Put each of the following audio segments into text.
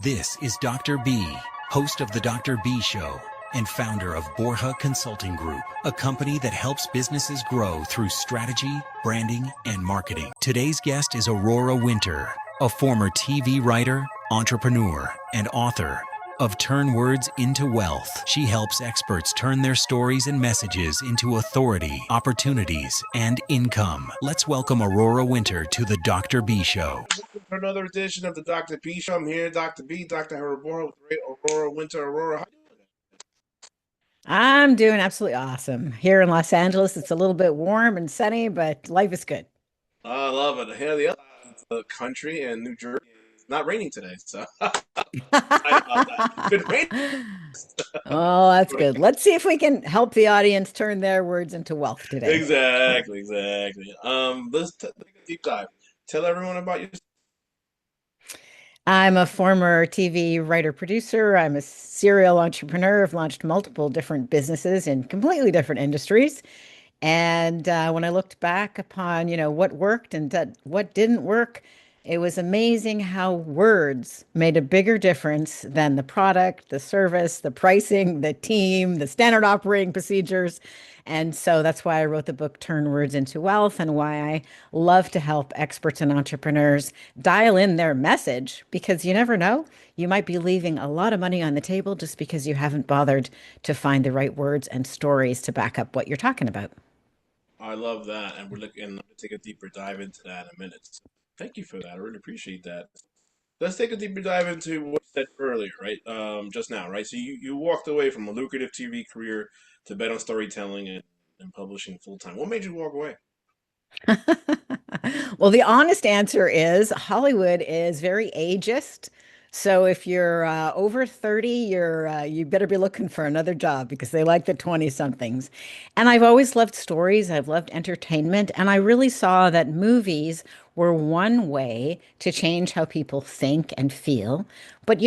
This is Dr. B, host of The Dr. B Show and founder of Borja Consulting Group, a company that helps businesses grow through strategy, branding, and marketing. Today's guest is Aurora Winter, a former TV writer, entrepreneur, and author of Turn Words into Wealth. She helps experts turn their stories and messages into authority, opportunities, and income. Let's welcome Aurora Winter to the Dr. B Show. For another edition of the Dr. B Show. I'm here, Dr. B, Dr. Jairo Borja with great Aurora Winter. Aurora, how you doing? I'm doing absolutely awesome. Here in Los Angeles, it's a little bit warm and sunny, but life is good. I love it. Here, the other side of the country in New Jersey, it's not raining today, so excited about that. It's been raining. Oh, that's good. Let's see if we can help the audience turn their words into wealth today. Exactly. Let's take a deep dive. Tell everyone about yourself. I'm a former TV writer producer. I'm a serial entrepreneur. I've launched multiple different businesses in completely different industries. And when I looked back upon, what worked and what didn't work, it was amazing how words made a bigger difference than the product, the service, the pricing, the team, the standard operating procedures. And so that's why I wrote the book Turn Words into Wealth, and why I love to help experts and entrepreneurs dial in their message, because you never know. You might be leaving a lot of money on the table just because you haven't bothered to find the right words and stories to back up what you're talking about. I love that, and we're looking to take a deeper dive into that in a minute. So thank you for that. I really appreciate that. Let's take a deeper dive into what you said earlier, right? Just now, right? So you walked away from a lucrative TV career to bet on storytelling and publishing full time. What made you walk away? Well, the honest answer is Hollywood is very ageist. So if you're over 30, you better be looking for another job, because they like the 20 somethings. And I've always loved stories. I've loved entertainment. And I really saw that movies were one way to change how people think and feel. But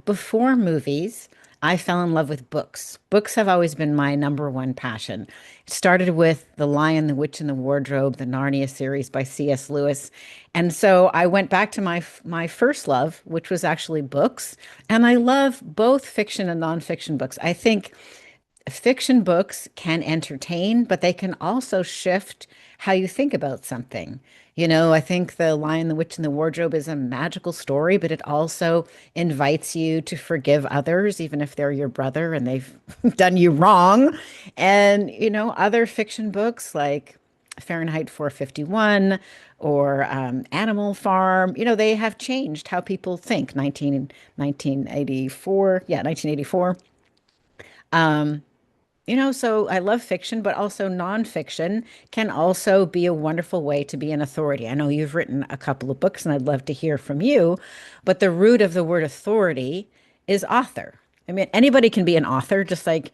before movies, I fell in love with books. Books have always been my number one passion. It started with The Lion, the Witch, and the Wardrobe, the Narnia series by C.S. Lewis. And so I went back to my first love, which was actually books. And I love both fiction and nonfiction books. I think fiction books can entertain, but they can also shift how you think about something. I think The Lion, the Witch, and the Wardrobe is a magical story, but it also invites you to forgive others, even if they're your brother and they've done you wrong. And, other fiction books like Fahrenheit 451 or Animal Farm, they have changed how people think. 1984, yeah, 1984. So I love fiction, but also nonfiction can also be a wonderful way to be an authority. I know you've written a couple of books, and I'd love to hear from you, but the root of the word authority is author. I mean, anybody can be an author, just like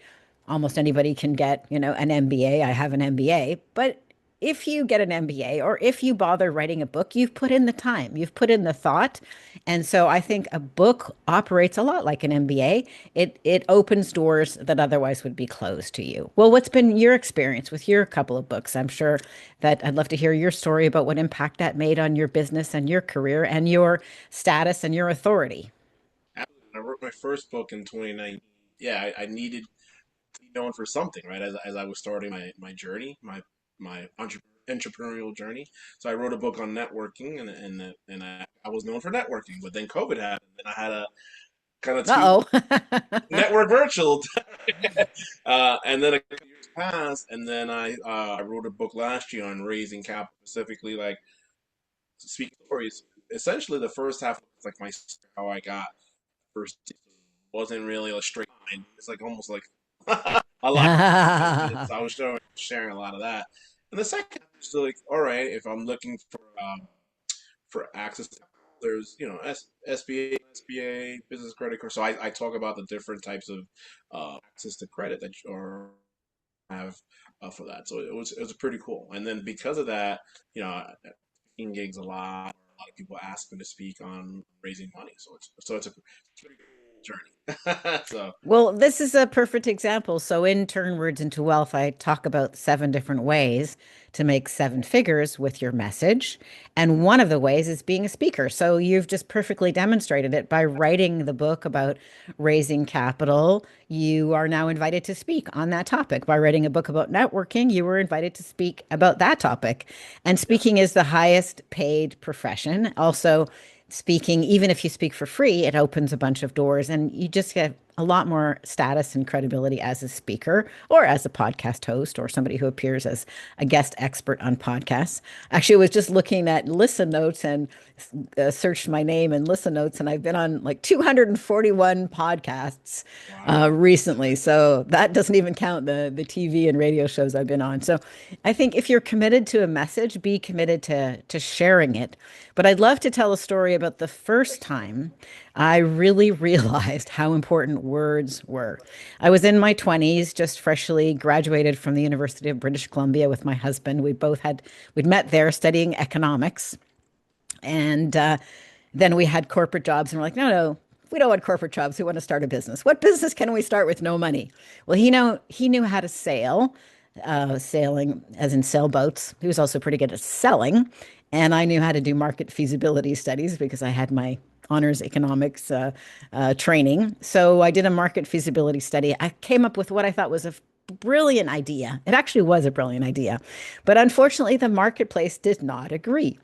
almost anybody can get, an MBA. I have an MBA, but if you get an MBA or if you bother writing a book, you've put in the time, you've put in the thought. And so I think a book operates a lot like an MBA. It opens doors that otherwise would be closed to you. Well, what's been your experience with your couple of books? I'm sure that I'd love to hear your story about what impact that made on your business and your career and your status and your authority. Absolutely. I wrote my first book in 2019. Yeah, I needed to be known for something, right? As I was starting my journey, my entrepreneurial journey. So I wrote a book on networking, and I was known for networking. But then COVID happened, and I had to kind of tweak Uh-oh. network virtual. And then a couple years passed, and then I wrote a book last year on raising capital, specifically like speaking stories. Essentially, the first half was like my story, how I got first. Wasn't really a straight line. It's like almost like a lot. So I was sharing a lot of that. And the second, is like, all right, if I'm looking for access, there's SBA, business credit card. So I talk about the different types of access to credit that you or have for that. So it was pretty cool. And then because of that, speaking gigs a lot. A lot of people ask me to speak on raising money. So it's a pretty cool journey. So Well, this is a perfect example. So in Turn Words into Wealth, I talk about 7 different ways to make 7 figures with your message. And one of the ways is being a speaker. So you've just perfectly demonstrated it by writing the book about raising capital. You are now invited to speak on that topic. By writing a book about networking, you were invited to speak about that topic. And yes, speaking is the highest paid profession. Also, speaking, even if you speak for free, it opens a bunch of doors and you just get a lot more status and credibility as a speaker or as a podcast host or somebody who appears as a guest expert on podcasts. Actually, I was just looking at listen notes and searched my name in listen notes, and I've been on like 241 podcasts wow, recently. So that doesn't even count the TV and radio shows I've been on. So I think if you're committed to a message, be committed to sharing it. But I'd love to tell a story about the first time I really realized how important words were. I was in my 20s, just freshly graduated from the University of British Columbia with my husband. We'd met there studying economics. And then we had corporate jobs, and we're like, no, no, we don't want corporate jobs. We want to start a business. What business can we start with no money? Well, he knew how to sail, sailing as in sailboats. He was also pretty good at selling, and I knew how to do market feasibility studies because I had my honors economics training. So I did a market feasibility study. I came up with what I thought was a brilliant idea. It actually was a brilliant idea, but unfortunately, the marketplace did not agree.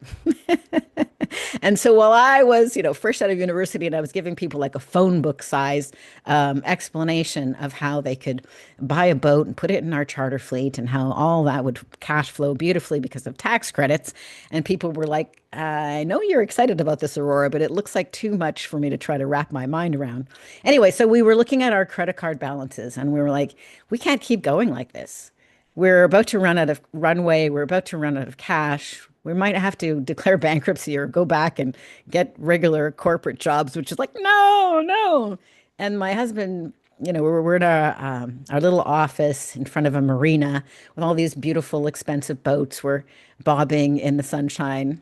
And so while I was, fresh out of university and I was giving people like a phone book size explanation of how they could buy a boat and put it in our charter fleet and how all that would cash flow beautifully because of tax credits. And people were like, I know you're excited about this, Aurora, but it looks like too much for me to try to wrap my mind around. Anyway, so we were looking at our credit card balances and we were like, we can't keep going like this. We're about to run out of runway. We're about to run out of cash. We might have to declare bankruptcy or go back and get regular corporate jobs, which is like, no, no. And my husband, we're in our little office in front of a marina with all these beautiful, expensive boats. We're bobbing in the sunshine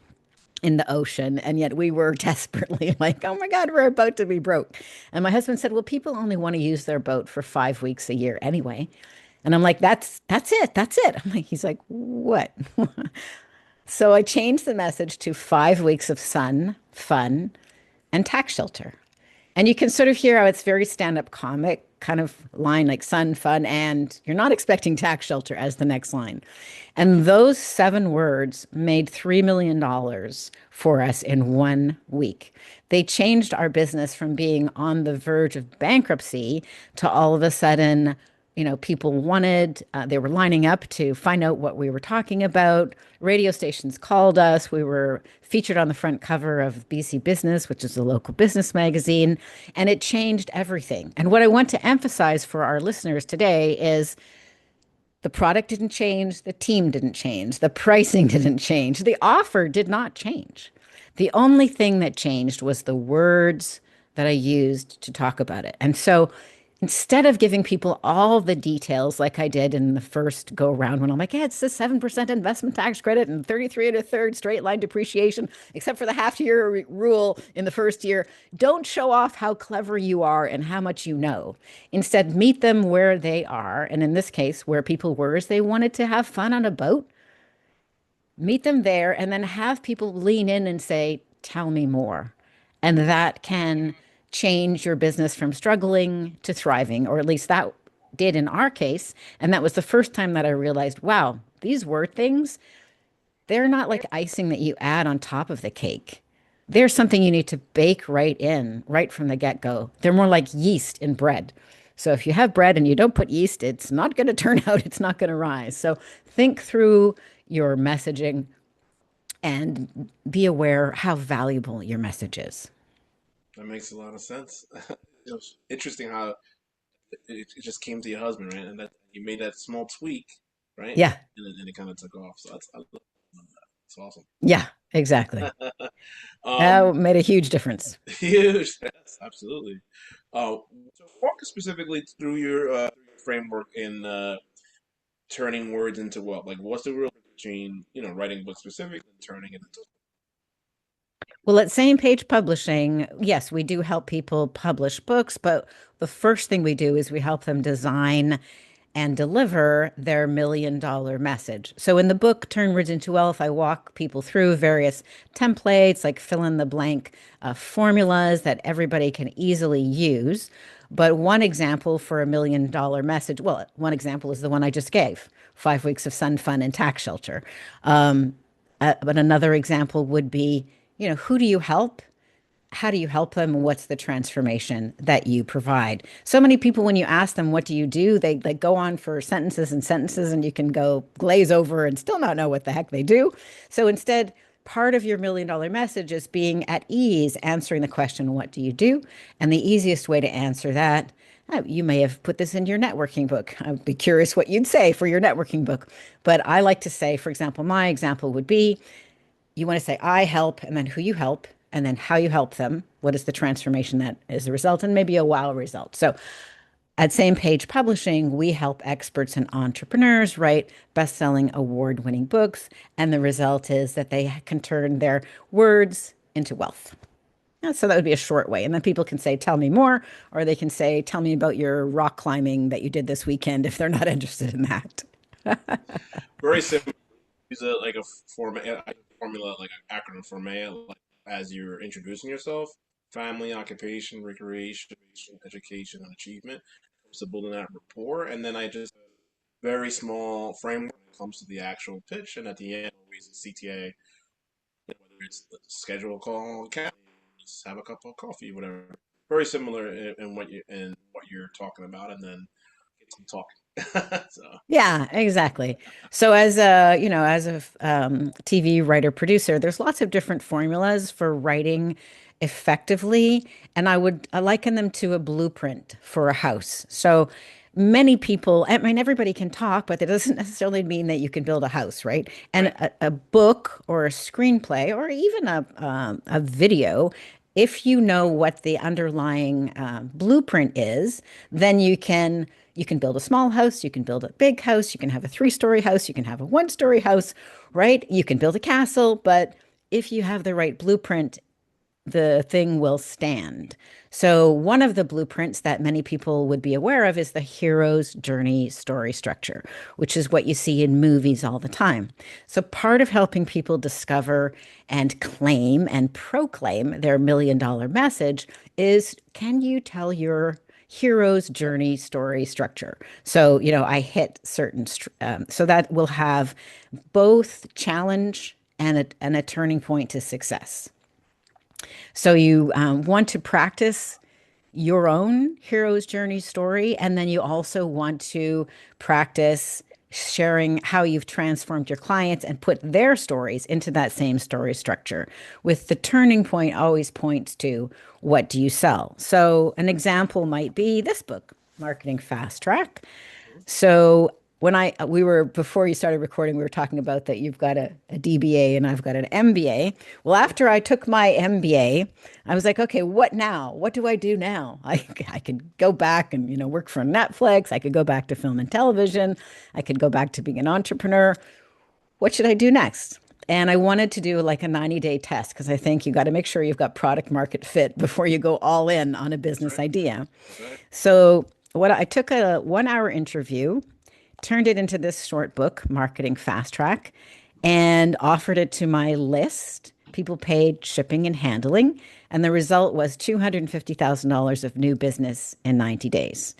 in the ocean. And yet we were desperately like, oh my God, we're about to be broke. And my husband said, well, people only want to use their boat for 5 weeks a year anyway. And I'm like, that's it. That's it. I'm like, he's like, what? So I changed the message to 5 weeks of sun, fun, and tax shelter. And you can sort of hear how it's very stand-up comic kind of line, like sun, fun, and you're not expecting tax shelter as the next line. And those 7 words made $3 million for us in 1 week. They changed our business from being on the verge of bankruptcy to all of a sudden, people they were lining up to find out what we were talking about. Radio stations called us. We were featured on the front cover of BC Business, which is a local business magazine, and it changed everything. And what I want to emphasize for our listeners today is the product didn't change, the team didn't change, the pricing didn't change, the offer did not change. The only thing that changed was the words that I used to talk about it. And so instead of giving people all the details like I did in the first go around when I'm like, yeah, it's a 7% investment tax credit and 33 and a third straight line depreciation, except for the half year rule in the first year, don't show off how clever you are and how much you know. Instead, meet them where they are. And in this case, where people were is they wanted to have fun on a boat. Meet them there and then have people lean in and say, tell me more. And that can change your business from struggling to thriving, or at least that did in our case. And that was the first time that I realized, wow, these word things, they're not like icing that you add on top of the cake. They're something you need to bake right in, right from the get go. They're more like yeast in bread. So if you have bread and you don't put yeast, it's not going to turn out, it's not going to rise. So think through your messaging and be aware how valuable your message is. that makes a lot of sense. It was interesting how it just came to your husband, right? And that you made that small tweak, right? Yeah, And it kind of took off. So I love that. It's awesome. yeah, exactly. Um, That made a huge difference. huge. Yes, absolutely. So walk us specifically through your framework in turning words into wealth. Like, what's the real difference between writing a book specifically and turning it into? Well, at Same Page Publishing, yes, we do help people publish books, but the first thing we do is we help them design and deliver their $1 million message. So in the book, Turn Words into Wealth, I walk people through various templates, like fill in the blank formulas that everybody can easily use. But one example for $1 million message, well, one example is the one I just gave, 5 weeks of sun, fun, and tax shelter. But another example would be, who do you help? How do you help them? What's the transformation that you provide? So many people, when you ask them, what do you do? They go on for sentences and sentences, and you can go glaze over and still not know what the heck they do. So instead, part of your $1 million message is being at ease, answering the question, what do you do? And the easiest way to answer that, you may have put this in your networking book. I'd be curious what you'd say for your networking book. But I like to say, for example, my example would be, you want to say, I help, and then who you help, and then how you help them. What is the transformation that is the result, and maybe a wow result. So at Same Page Publishing, we help experts and entrepreneurs write best-selling, award-winning books, and the result is that they can turn their words into wealth. So that would be a short way. And then people can say, tell me more, or they can say, tell me about your rock climbing that you did this weekend if they're not interested in that. Very simple. Use a like a formula, like an acronym format, like as you're introducing yourself: family, occupation, recreation, education, and achievement. So building that rapport, and then I just very small framework when it comes to the actual pitch, and at the end, always a CTA, whether it's the schedule a call, just have a cup of coffee, whatever. Very similar in what you're talking about, and then get some talking. So Yeah, exactly. So as a TV writer producer, there's lots of different formulas for writing effectively, and I liken them to a blueprint for a house. So many people, I mean, everybody can talk, but that doesn't necessarily mean that you can build a house, right? And right, a book or a screenplay or even a video, if you know what the underlying blueprint is, then you can build a small house, you can build a big house, you can have a 3-story house, you can have a 1-story house, right? You can build a castle, but if you have the right blueprint, the thing will stand. So, one of the blueprints that many people would be aware of is the hero's journey story structure, which is what you see in movies all the time. So, part of helping people discover and claim and proclaim their $1 million message is, can you tell your hero's journey story structure? So, I hit certain, so that will have both challenge and a turning point to success. So you want to practice your own hero's journey story, and then you also want to practice sharing how you've transformed your clients and put their stories into that same story structure. With the turning point always points to, what do you sell? So an example might be this book, Marketing Fast Track. So when we were, before you started recording, we were talking about that you've got a DBA and I've got an MBA. Well, after I took my MBA, I was like, okay, what now? What do I do now? I could go back and, work for Netflix. I could go back to film and television. I could go back to being an entrepreneur. What should I do next? And I wanted to do like a 90-day test, because I think you got to make sure you've got product market fit before you go all in on a that's business right, idea. that's right. So what I took a 1 hour interview, turned it into this short book, Marketing Fast Track, and offered it to my list. People paid shipping and handling, and the result was $250,000 of new business in 90 days.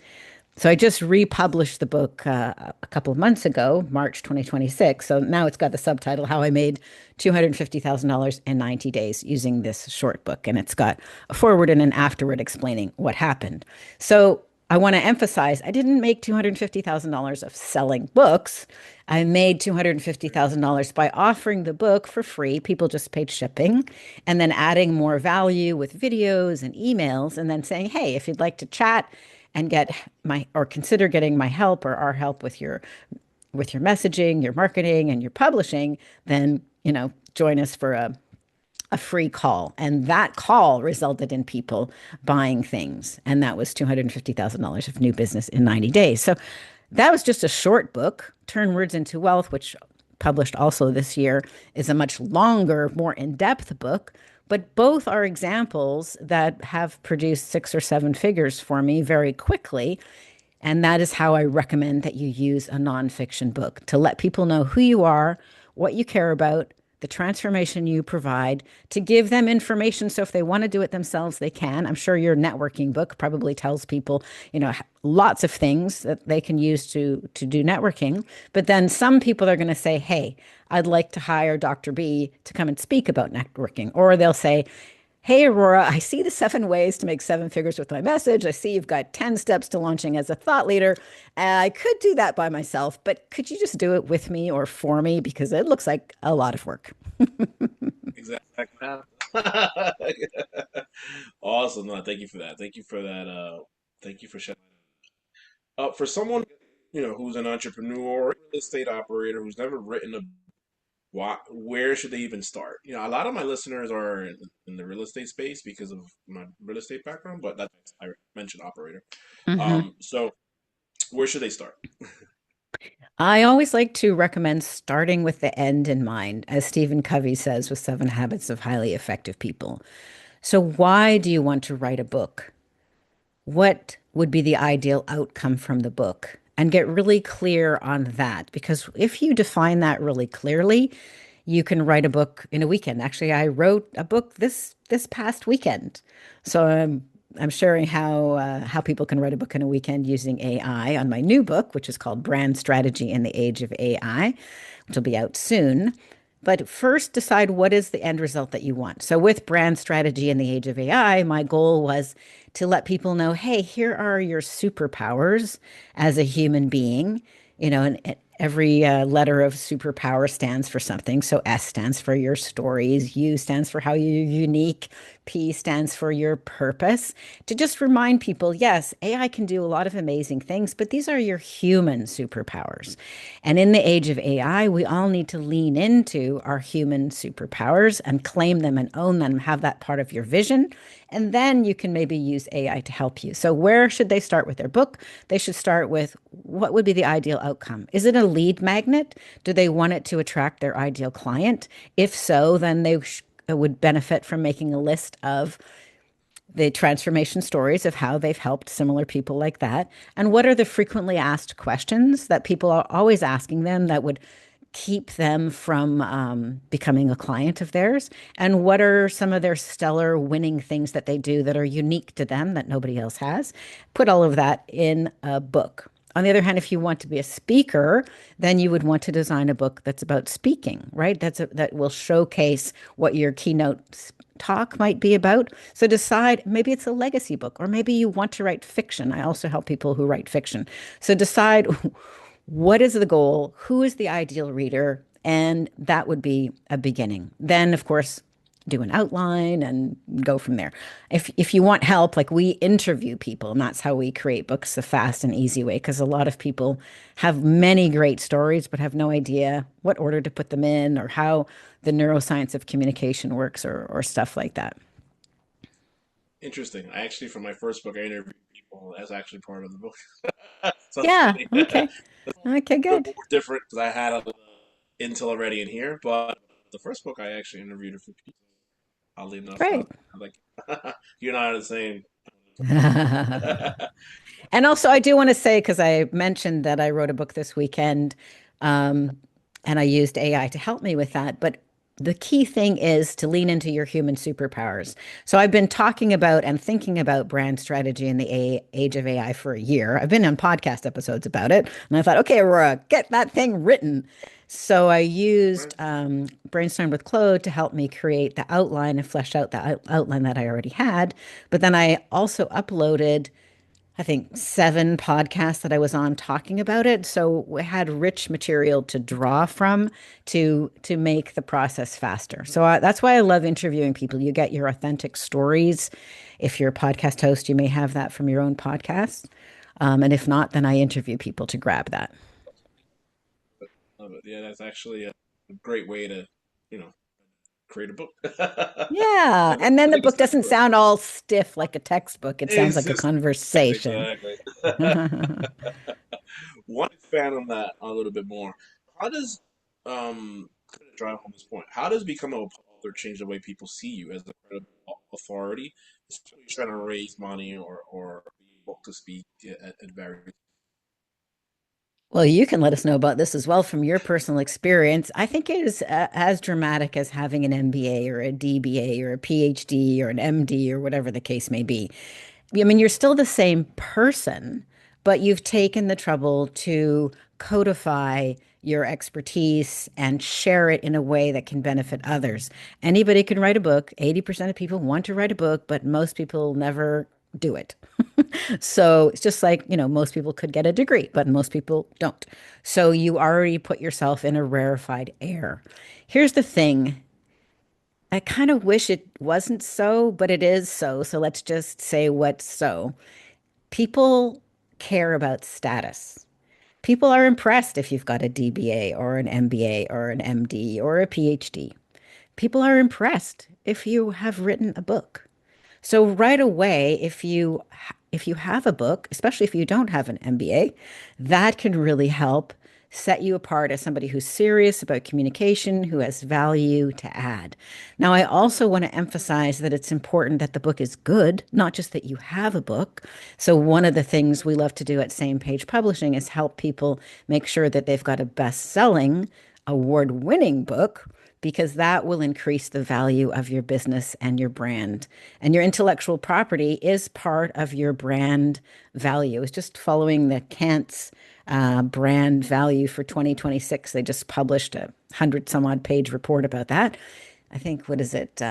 So I just republished the book a couple of months ago, March 2026. So now it's got the subtitle, How I Made $250,000 in 90 Days Using This Short Book. And it's got a forward and an afterward explaining what happened. So I want to emphasize, I didn't make $250,000 of selling books. I made $250,000 by offering the book for free. People just paid shipping, and then adding more value with videos and emails, and then saying, hey, if you'd like to chat and get or consider getting my help or our help with your messaging, your marketing, and your publishing, then, join us for a free call. And that call resulted in people buying things. And that was $250,000 of new business in 90 days. So that was just a short book. Turn Words into Wealth, which published also this year, is a much longer, more in-depth book. But both are examples that have produced 6 or 7 figures for me very quickly. And that is how I recommend that you use a nonfiction book to let people know who you are, what you care about, the transformation you provide, to give them information. So if they want to do it themselves, they can. I'm sure your networking book probably tells people, lots of things that they can use to do networking. But then some people are going to say, hey, I'd like to hire Dr. B to come and speak about networking. Or they'll say, hey, Aurora, I see the 7 ways to make 7 figures with my message. I see you've got 10 steps to launching as a thought leader. I could do that by myself, but could you just do it with me or for me? Because it looks like a lot of work. Exactly. Awesome. No, thank you for that. Thank you for that. Thank you for sharing. For someone who's an entrepreneur or real estate operator who's never written a where should they even start? A lot of my listeners are in the real estate space because of my real estate background, but that's I mentioned operator. Mhm. So where should they start? I always like to recommend starting with the end in mind, as Stephen Covey says with 7 Habits of Highly Effective People. So, why do you want to write a book? What would be the ideal outcome from the book? And get really clear on that. Because if you define that really clearly, you can write a book in a weekend. Actually, I wrote a book this past weekend. So I'm sharing how people can write a book in a weekend using AI on my new book, which is called Brand Strategy in the Age of AI, which will be out soon. But first, decide what is the end result that you want. So, with brand strategy in the age of AI, my goal was to let people know, hey, here are your superpowers as a human being. And every letter of superpower stands for something. So, S stands for your stories, U stands for how you're unique, P stands for your purpose. To just remind people, yes, AI can do a lot of amazing things, but these are your human superpowers. And in the age of AI, we all need to lean into our human superpowers and claim them and own them, have that part of your vision. And then you can maybe use AI to help you. So, where should they start with their book? They should start with what would be the ideal outcome? Is it a lead magnet? Do they want it to attract their ideal client? If so, then they would benefit from making a list of the transformation stories of how they've helped similar people like that. And what are the frequently asked questions that people are always asking them that would keep them from becoming a client of theirs? And what are some of their stellar winning things that they do that are unique to them that nobody else has? Put all of that in a book. On the other hand, if you want to be a speaker, then you would want to design a book that's about speaking, right? That will showcase what your keynote talk might be about. So decide, maybe it's a legacy book, or maybe you want to write fiction. I also help people who write fiction. So decide what is the goal, who is the ideal reader, and that would be a beginning. Then, of course, do an outline and go from there. If you want help, like we interview people, and that's how we create books the fast and easy way, because a lot of people have many great stories but have no idea what order to put them in or how the neuroscience of communication works or stuff like that. Interesting. I actually, for my first book, I interviewed people. That's actually part of the book. So it's Yeah, funny. okay. That's Okay, a bit good. more different because I had a little intel already in here. But the first book, I actually interviewed a few people. Oddly enough, Great. I'm like, you're not the same. And also, I do want to say, because I mentioned that I wrote a book this weekend, um, and I used AI to help me with that. But the key thing is to lean into your human superpowers. So I've been talking about and thinking about brand strategy in the age of AI for a year. I've been on podcast episodes about it, and I thought, okay, Aurora, get that thing written. So I used Right. Brainstorm with Claude to help me create the outline and flesh out the outline that I already had. But then I also uploaded, I think, 7 podcasts that I was on talking about it. So we had rich material to draw from to make the process faster. So that's why I love interviewing people. You get your authentic stories. If you're a podcast host, you may have that from your own podcast. And if not, then I interview people to grab that. Love it. Yeah, that's actually a great way to, you know, create a book. Yeah. And then I the think it's book time doesn't for it. sound all stiff like a textbook. It sounds It's like a just conversation. exactly. Want to expand on that a little bit more. How does drive home this point? How does become a or change the way people see you as a credible authority, especially trying to raise money or be able to speak at various. Well, you can let us know about this as well from your personal experience. I think it is as dramatic as having an MBA or a DBA or a PhD or an MD or whatever the case may be. I mean, you're still the same person, but you've taken the trouble to codify your expertise and share it in a way that can benefit others. Anybody can write a book. 80% of people want to write a book, but most people never do it. So it's just like, most people could get a degree, but most people don't. So you already put yourself in a rarefied air. Here's the thing. I kind of wish it wasn't so, but it is so. So let's just say what's so. People care about status. People are impressed if you've got a DBA or an MBA or an MD or a PhD. People are impressed if you have written a book. So right away, if you have a book, especially if you don't have an MBA, that can really help set you apart as somebody who's serious about communication, who has value to add. Now, I also want to emphasize that it's important that the book is good, not just that you have a book. So one of the things we love to do at Same Page Publishing is help people make sure that they've got a best-selling, award-winning book because that will increase the value of your business and your brand. And your intellectual property is part of your brand value. It's just following the Kant's brand value for 2026. They just published a 100 some odd page report about that. I think, what is it?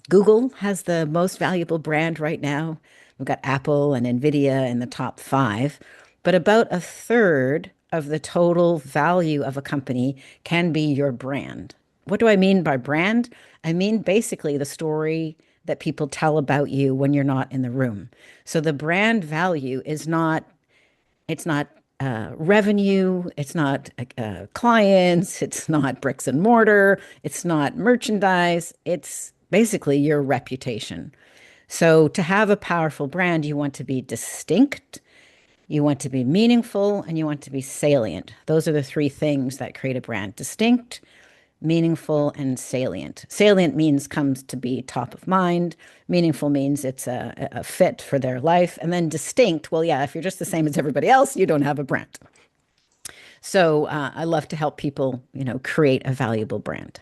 Google has the most valuable brand right now. We've got Apple and Nvidia in the top five, but about a third of the total value of a company can be your brand. What do I mean by brand? I mean basically the story that people tell about you when you're not in the room. So the brand value is not, it's not revenue, it's not clients, it's not bricks and mortar, it's not merchandise, it's basically your reputation. So to have a powerful brand, you want to be distinct, you want to be meaningful, and you want to be salient. Those are the three things that create a brand: distinct, meaningful, and salient. Salient means comes to be top of mind. Meaningful means it's a fit for their life. And then distinct, well, yeah, if you're just the same as everybody else, you don't have a brand. So I love to help people, create a valuable brand.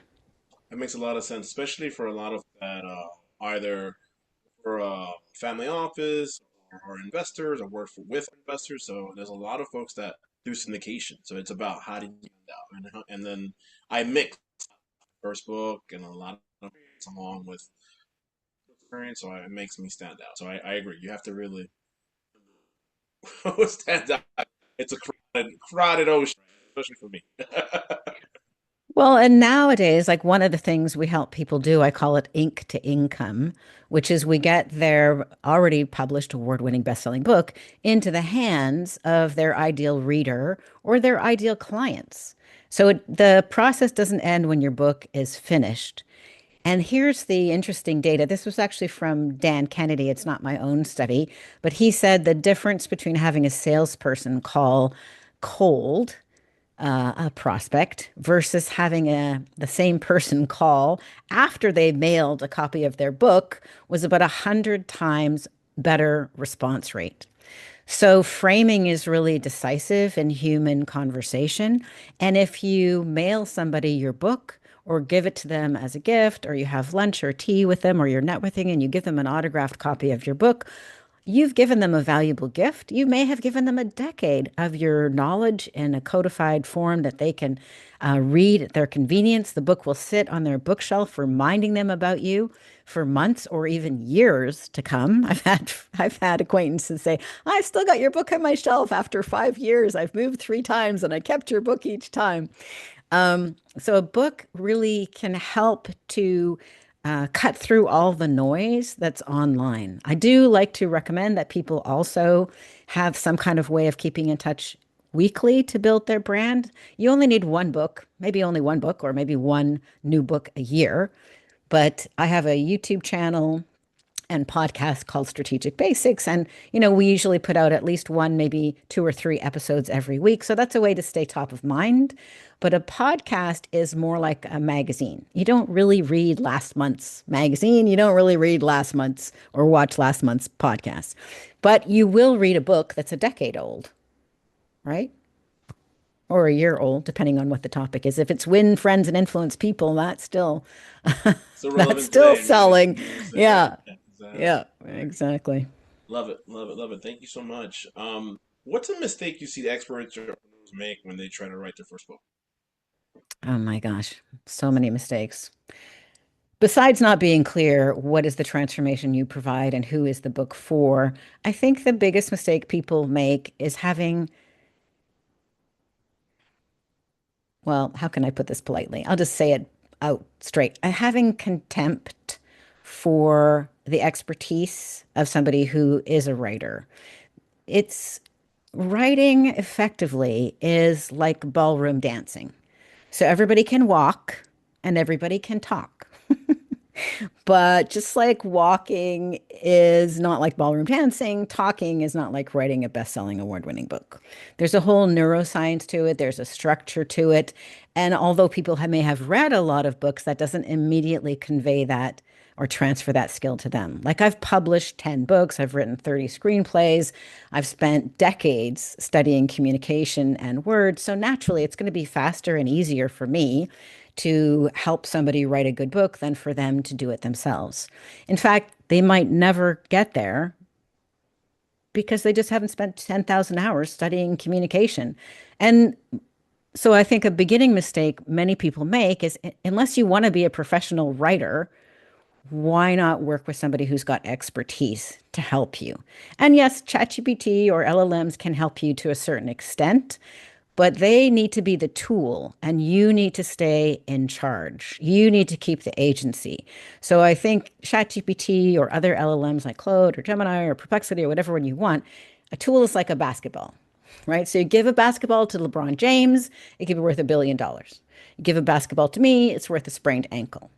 That makes a lot of sense, especially for a lot of that either for a family office or investors or work with investors. So there's a lot of folks that do syndication. So it's about how to get out, and then I mix first book and a lot of experience along with experience, so it makes me stand out. So I agree. You have to really stand out. It's a crowded ocean, especially for me. Well, and nowadays, like one of the things we help people do, I call it ink to income, which is we get their already published award-winning best-selling book into the hands of their ideal reader or their ideal clients. So the process doesn't end when your book is finished. And here's the interesting data. This was actually from Dan Kennedy. It's not my own study, but he said the difference between having a salesperson call cold a prospect versus having the same person call after they mailed a copy of their book was about 100 times better response rate. So framing is really decisive in human conversation. And if you mail somebody your book or give it to them as a gift, or you have lunch or tea with them, or you're networking and you give them an autographed copy of your book, you've given them a valuable gift. You may have given them a decade of your knowledge in a codified form that they can read at their convenience. The book will sit on their bookshelf, reminding them about you for months or even years to come. I've had acquaintances say, "I still got your book on my shelf after 5 years. I've moved 3 times and I kept your book each time." So a book really can help to cut through all the noise that's online. I do like to recommend that people also have some kind of way of keeping in touch weekly to build their brand. You only need one book, maybe only one book, or maybe one new book a year. But I have a YouTube channel. and podcast called Strategic Basics. And, we usually put out at least one, maybe two or three episodes every week. So that's a way to stay top of mind. But a podcast is more like a magazine. You don't really read last month's magazine. You don't really read last month's or watch last month's podcast. But you will read a book that's a decade old, right? Or a year old, depending on what the topic is. If it's win friends and influence people, that's still Still that's relevant still today, maybe. selling. Yeah, Yeah. exactly. Yeah, exactly. Love it, love it, love it. Thank you so much. What's a mistake you see the experts or entrepreneurs make when they try to write their first book? Oh my gosh, so many mistakes. Besides not being clear, what is the transformation you provide and who is the book for? I think the biggest mistake people make is having, well, how can I put this politely? I'll just say it out straight. Having contempt for the expertise of somebody who is a writer. It's Writing effectively is like ballroom dancing. So everybody can walk and everybody can talk. But just like walking is not like ballroom dancing, talking is not like writing a best-selling award-winning book. There's a whole neuroscience to it, there's a structure to it. And although people may have read a lot of books, that doesn't immediately convey that or transfer that skill to them. Like I've published 10 books, I've written 30 screenplays, I've spent decades studying communication and words. So naturally, it's going to be faster and easier for me to help somebody write a good book than for them to do it themselves. In fact, they might never get there because they just haven't spent 10,000 hours studying communication. And so I think a beginning mistake many people make is unless you want to be a professional writer, why not work with somebody who's got expertise to help you? And yes, ChatGPT or LLMs can help you to a certain extent, but they need to be the tool and you need to stay in charge. You need to keep the agency. So I think ChatGPT or other LLMs like Claude or Gemini or Perplexity or whatever one you want, a tool is like a basketball, right? So you give a basketball to LeBron James, it could be worth $1 billion. You give a basketball to me, it's worth a sprained ankle.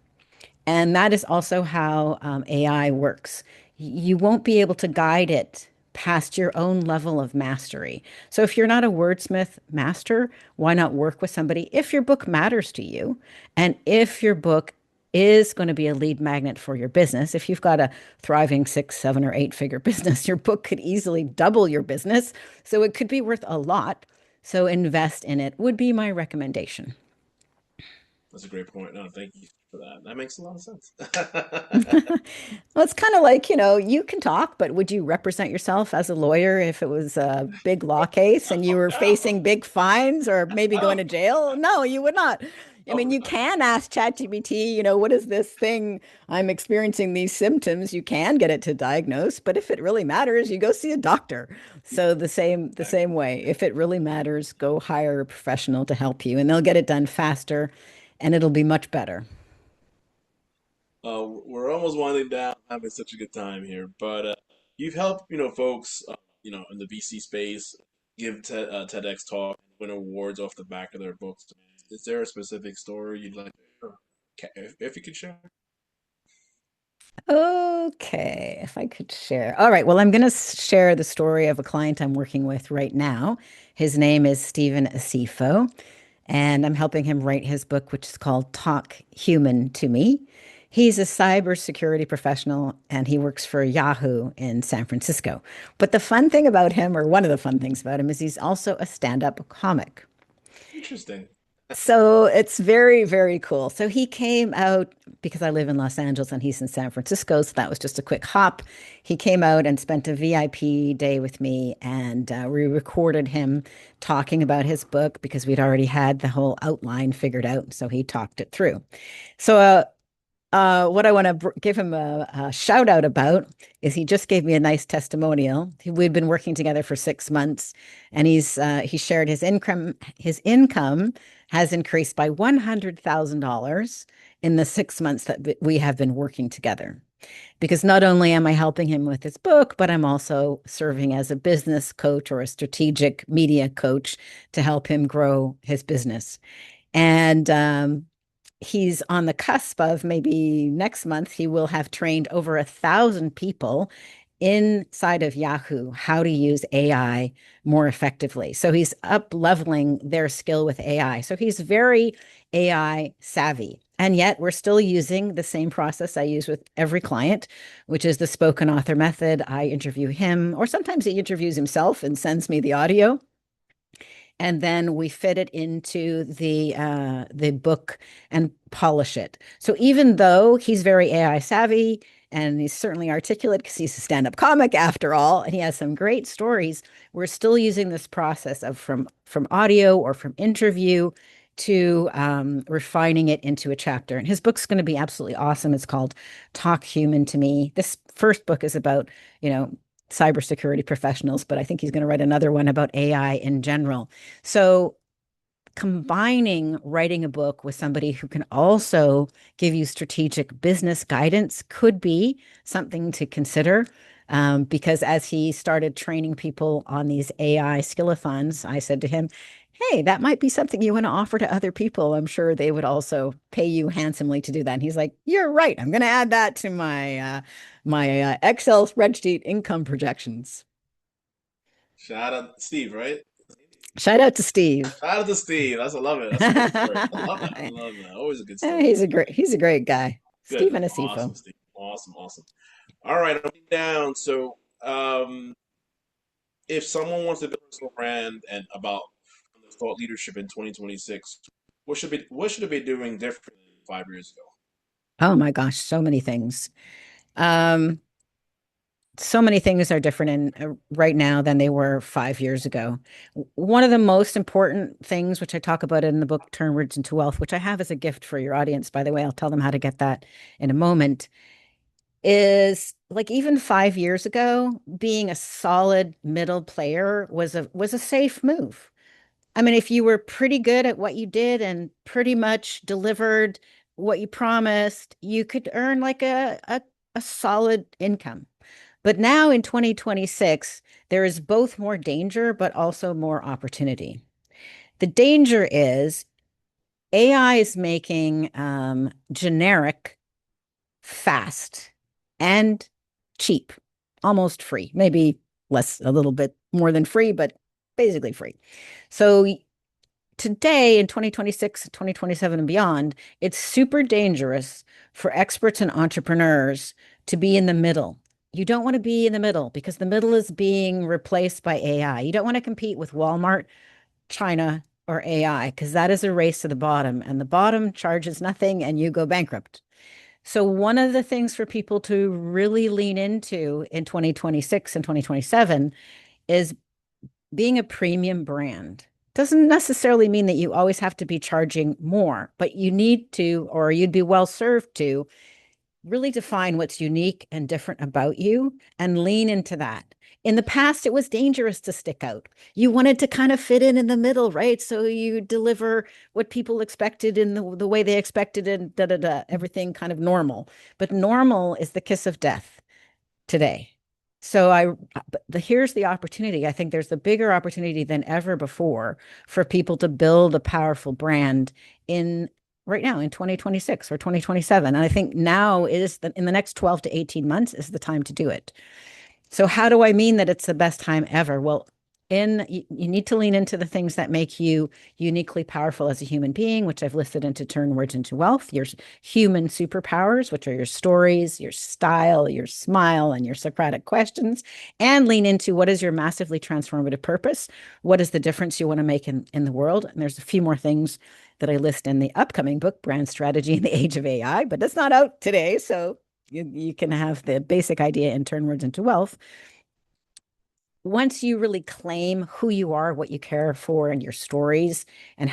And that is also how AI works. You won't be able to guide it past your own level of mastery. So if you're not a wordsmith master, why not work with somebody if your book matters to you and if your book is going to be a lead magnet for your business. If you've got a thriving 6, 7, or 8 figure business, your book could easily double your business. So it could be worth a lot. So invest in it would be my recommendation. That's a great point. No, thank you for that. That makes a lot of sense. Well, it's kind of like, you can talk, but would you represent yourself as a lawyer if it was a big law case and you were No, facing big fines or maybe going no, to jail? No, you would not. I no, mean, you no. can ask ChatGPT, what is this thing? I'm experiencing these symptoms. You can get it to diagnose, but if it really matters, you go see a doctor. So the same way, if it really matters, go hire a professional to help you and they'll get it done faster and it'll be much better. We're almost winding down, having such a good time here, but you've helped, folks, in the VC space give TEDx talk, win awards off the back of their books. Is there a specific story you'd like to share? If you could share? Okay, if I could share. All right, well, I'm going to share the story of a client I'm working with right now. His name is Stephen Asifo, and I'm helping him write his book, which is called Talk Human to Me. He's a cybersecurity professional and he works for Yahoo in San Francisco. But the fun thing about him, or one of the fun things about him, is he's also a stand-up comic. Interesting. So it's very, very cool. So he came out because I live in Los Angeles and he's in San Francisco. So that was just a quick hop. He came out and spent a VIP day with me, and we recorded him talking about his book because we'd already had the whole outline figured out. So he talked it through. So what I want to give him a shout out about is he just gave me a nice testimonial. We'd been working together for 6 months, and he shared his income. His income has increased by $100,000 in the 6 months that we have been working together. Because not only am I helping him with his book, but I'm also serving as a business coach or a strategic media coach to help him grow his business. And he's on the cusp of maybe next month, he will have trained over 1,000 people inside of Yahoo how to use AI more effectively. So he's up leveling their skill with AI. So he's very AI savvy. And yet we're still using the same process I use with every client, which is the spoken author method. I interview him, or sometimes he interviews himself and sends me the audio, and then we fit it into the book and polish it. So even though he's very AI savvy and he's certainly articulate because he's a stand-up comic after all, and he has some great stories, we're still using this process of from audio or from interview to refining it into a chapter. And his book's going to be absolutely awesome. It's called Talk Human to Me. This first book is about, you know, cybersecurity professionals, but I think he's going to write another one about AI in general. So combining writing a book with somebody who can also give you strategic business guidance could be something to consider. Because as he started training people on these AI skillathons, I said to him, hey, that might be something you want to offer to other people. I'm sure they would also pay you handsomely to do that. And he's like, you're right. I'm going to add that to my Excel spreadsheet income projections. Shout out Steve, right? Shout out to Steve. Shout out to Steve. That's I love it. That's a great story. I love that. I love that. Always a good story. He's a great guy. Good. Steve Anasifo. Awesome, Steve. Awesome, awesome. All right, I'm down. So, if someone wants to build a personal brand and about thought leadership in 2026, what should it be doing different than 5 years ago? Oh my gosh, so many things. Um, so many things are different right now than they were 5 years ago. One of the most important things, which I talk about in the book Turn Words into Wealth, which I have as a gift for your audience, by the way, I'll tell them how to get that in a moment, is like even 5 years ago, being a solid middle player was a safe move. I mean, if you were pretty good at what you did and pretty much delivered what you promised, you could earn like a solid income. But now in 2026, there is both more danger, but also more opportunity. The danger is AI is making generic fast and cheap, almost free, maybe less, a little bit more than free, but basically free. So today in 2026, 2027 and beyond, it's super dangerous for experts and entrepreneurs to be in the middle. You don't want to be in the middle because the middle is being replaced by AI. You don't want to compete with Walmart, China, or AI because that is a race to the bottom, and the bottom charges nothing and you go bankrupt. So one of the things for people to really lean into in 2026 and 2027 is being a premium brand. Doesn't necessarily mean that you always have to be charging more, but you need to, or you'd be well served to really define what's unique and different about you and lean into that. In the past, it was dangerous to stick out. You wanted to kind of fit in the middle, right? So you deliver what people expected in the way they expected and da da da, everything kind of normal. But normal is the kiss of death today. So here's the opportunity. I think there's a bigger opportunity than ever before for people to build a powerful brand in right now in 2026 or 2027. And I think now is in the next 12 to 18 months is the time to do it. So how do I mean that it's the best time ever? Well, you need to lean into the things that make you uniquely powerful as a human being, which I've listed into Turn Words into Wealth, your human superpowers, which are your stories, your style, your smile, and your Socratic questions, and lean into what is your massively transformative purpose? What is the difference you want to make in the world? And there's a few more things that I list in the upcoming book, Brand Strategy in the Age of AI, but it's not out today. So you can have the basic idea and Turn Words into Wealth. Once you really claim who you are, what you care for, and your stories, and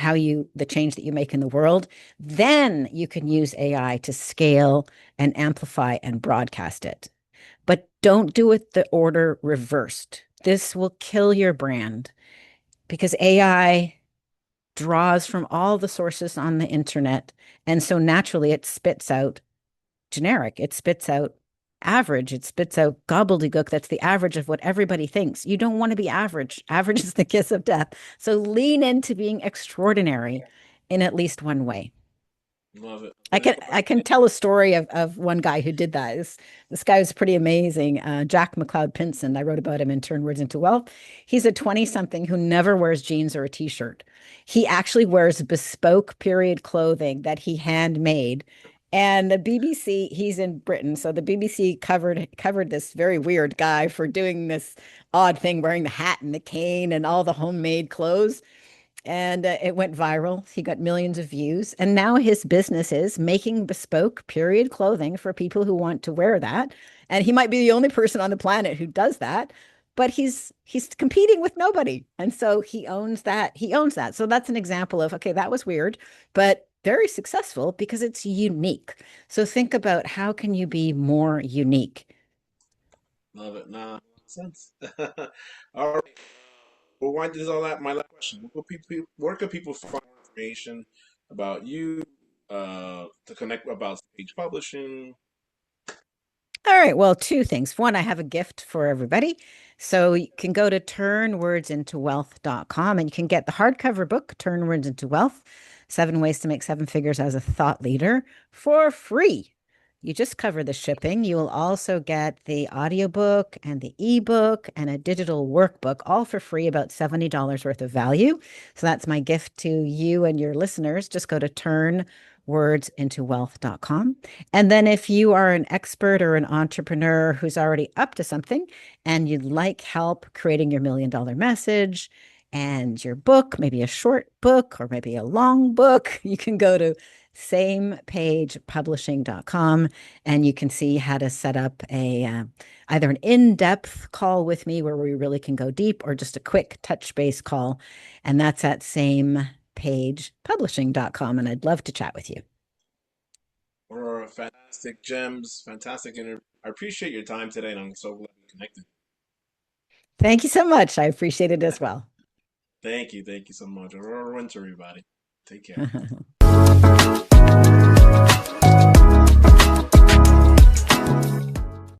the change that you make in the world, then you can use AI to scale and amplify and broadcast it. But don't do it the order reversed. This will kill your brand because AI draws from all the sources on the internet. And so naturally it spits out generic. It spits out average. It spits out gobbledygook. That's the average of what everybody thinks. You don't want to be average. Average is the kiss of death. So lean into being extraordinary in at least one way. Love it. I Finish can what? I can tell a story of one guy who did that. This guy was pretty amazing. Jack McLeod Pinson. I wrote about him in Turn Words into Wealth. He's a 20-something who never wears jeans or a t-shirt. He actually wears bespoke period clothing that he handmade. And the BBC, he's in Britain, so the BBC covered this very weird guy for doing this odd thing, wearing the hat and the cane and all the homemade clothes, and it went viral. He got millions of views, and now his business is making bespoke period clothing for people who want to wear that. And he might be the only person on the planet who does that, but he's competing with nobody, and so he owns that. He owns that. So that's an example of, okay, that was weird, but very successful because it's unique. So think about, how can you be more unique? Love it. Nah, makes sense. All right. Well, why does all that? My last question. Where can people find more information about you, to connect about Sage Publishing? All right. Well, two things. One, I have a gift for everybody. So you can go to turnwordsintowealth.com and you can get the hardcover book, Turn Words into Wealth, 7 Ways to Make Seven Figures as a Thought Leader, for free. You just cover the shipping. You will also get the audiobook and the ebook and a digital workbook, all for free, about $70 worth of value. So that's my gift to you and your listeners. Just go to turnwordsintowealth.com. And then if you are an expert or an entrepreneur who's already up to something and you'd like help creating your $1 million message and your book, maybe a short book or maybe a long book, you can go to samepagepublishing.com and you can see how to set up either an in-depth call with me where we really can go deep, or just a quick touch base call. And that's at samepagepublishing.com. And I'd love to chat with you. Or fantastic gems, fantastic interview. I appreciate your time today, and I'm so glad we connected. Thank you so much. I appreciate it as well. Thank you. Thank you so much. Aurora Winter, everybody. Take care.